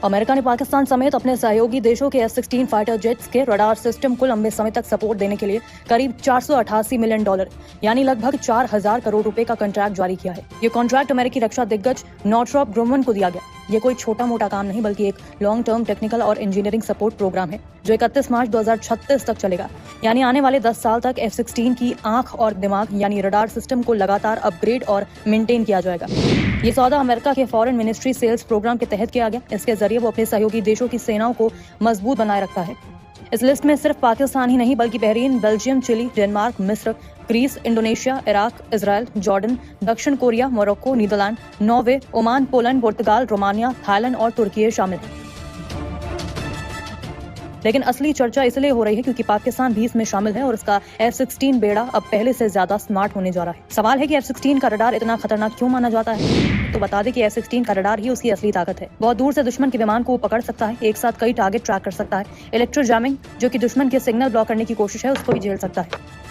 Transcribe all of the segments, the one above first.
America ने पाकिस्तान समेत अपने सहयोगी देशों के F-16 फाइटर जेट्स के रडार सिस्टम को लंबे समय तक सपोर्ट देने के लिए करीब $488 मिलियन यानी लगभग 4,000 करोड़ रुपए का कॉन्ट्रैक्ट जारी किया है। ये कॉन्ट्रैक्ट अमेरिकी रक्षा दिग्गज नॉर्थरॉप ग्रुमन को दिया गया। ये कोई छोटा मोटा काम नहीं बल्कि एक लॉन्ग टर्म टेक्निकल और इंजीनियरिंग सपोर्ट प्रोग्राम है जो 31 मार्च 2036 तक चलेगा। यानी आने वाले 10 साल तक F-16 की आंख और दिमाग यानी रडार सिस्टम को लगातार अपग्रेड और मेंटेन किया जाएगा। ये सौदा अमेरिका के फॉरेन मिनिस्ट्री सेल्स प्रोग्राम के तहत किया गया। इसके जरिए वो अपने सहयोगी देशों की सेनाओं को मजबूत बनाए रखता है। इस लिस्ट में सिर्फ पाकिस्तान ही नहीं बल्कि बहरीन, बेल्जियम, चिली, डेनमार्क, मिस्र, Greece, Indonesia, Iraq, Israel, Jordan, दक्षिण Korea, Morocco, Netherlands, Norway, Oman, Poland, पुर्तगाल, रोमानिया, थाईलैंड और तुर्की शामिल हैं। लेकिन असली चर्चा इसलिए हो रही है क्योंकि पाकिस्तान भी इसमें शामिल है और इसका F-16 बेड़ा अब पहले से ज्यादा स्मार्ट होने जा रहा है। सवाल है कि F-16 का रडार इतना खतरनाक क्यों माना जाता है? तो बता दें कि F-16 का रडार ही उसकी असली ताकत है। बहुत दूर से दुश्मन के विमान को पकड़ सकता है, एक साथ कई टारगेट ट्रैक कर सकता है। इलेक्ट्रो जैमिंग जो कि दुश्मन के सिग्नल ब्लॉक करने की कोशिश है उसको भी झेल सकता है।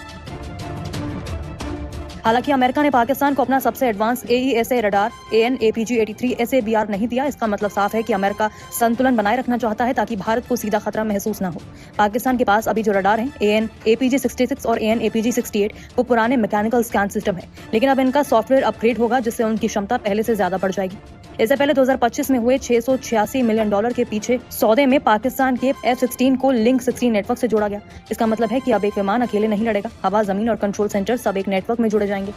हालांकि अमेरिका ने पाकिस्तान को अपना सबसे advance AESA radar AN/APG-83 SABR नहीं दिया। इसका मतलब साफ है कि अमेरिका संतुलन बनाए रखना चाहता है ताकि भारत को सीधा खतरा महसूस न हो। पाकिस्तान के पास अभी जो रडार हैं AN/APG-66 और AN/APG-68 वो पुराने मैकेनिकल स्कैन सिस्टम है, लेकिन अब इनका सॉफ्टवेयर अपग्रेड होगा जिससे उनकी क्षमता पहले से ज्यादा बढ़ जाएगी। इससे पहले 2025 में हुए $686 मिलियन के पीछे सौदे में पाकिस्तान के F-16 को लिंक 16 नेटवर्क से जोड़ा गया। इसका मतलब है कि अब एक विमान अकेले नहीं लड़ेगा, हवा, जमीन और कंट्रोल सेंटर सब एक नेटवर्क में जुड़े जाएंगे।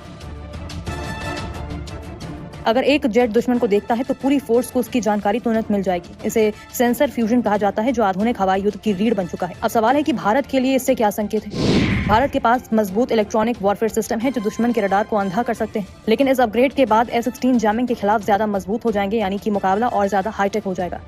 अगर एक जेट दुश्मन को देखता है तो पूरी फोर्स को उसकी जानकारी तुरंत मिल जाएगी। इसे सेंसर फ्यूजन कहा जाता है जो आधुनिक हवाई युद्ध की रीढ़ बन चुका है। अब सवाल है कि भारत के लिए इससे क्या संकेत है? भारत के पास मजबूत इलेक्ट्रॉनिक वॉरफेयर सिस्टम है जो दुश्मन के रडार को अंधा कर सकते हैं, लेकिन इस अपग्रेड के बाद F-16 जैमिंग के खिलाफ ज्यादा मजबूत हो जाएंगे, यानी कि मुकाबला और ज्यादा हाईटेक हो जाएगा।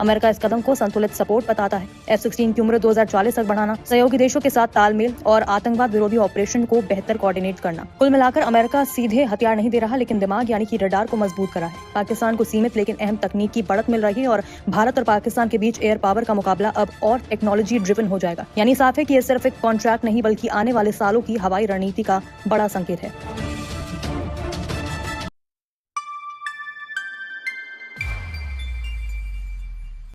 अमेरिका इस कदम को संतुलित सपोर्ट बताता है। F-16 की उम्र 2040 तक बढ़ाना, सहयोगी देशों के साथ तालमेल और आतंकवाद विरोधी ऑपरेशन को बेहतर कोऑर्डिनेट करना। कुल मिलाकर अमेरिका सीधे हथियार नहीं दे रहा लेकिन दिमाग यानी कि रडार को मजबूत करा है। पाकिस्तान को सीमित लेकिन अहम तकनीक की बढ़त मिल रही है और भारत और पाकिस्तान के बीच एयर पावर का मुकाबला अब और टेक्नोलॉजी ड्रिवन हो जाएगा। यानी साफ है कि यह सिर्फ एक कॉन्ट्रैक्ट नहीं बल्कि आने वाले सालों की हवाई रणनीति का बड़ा संकेत है।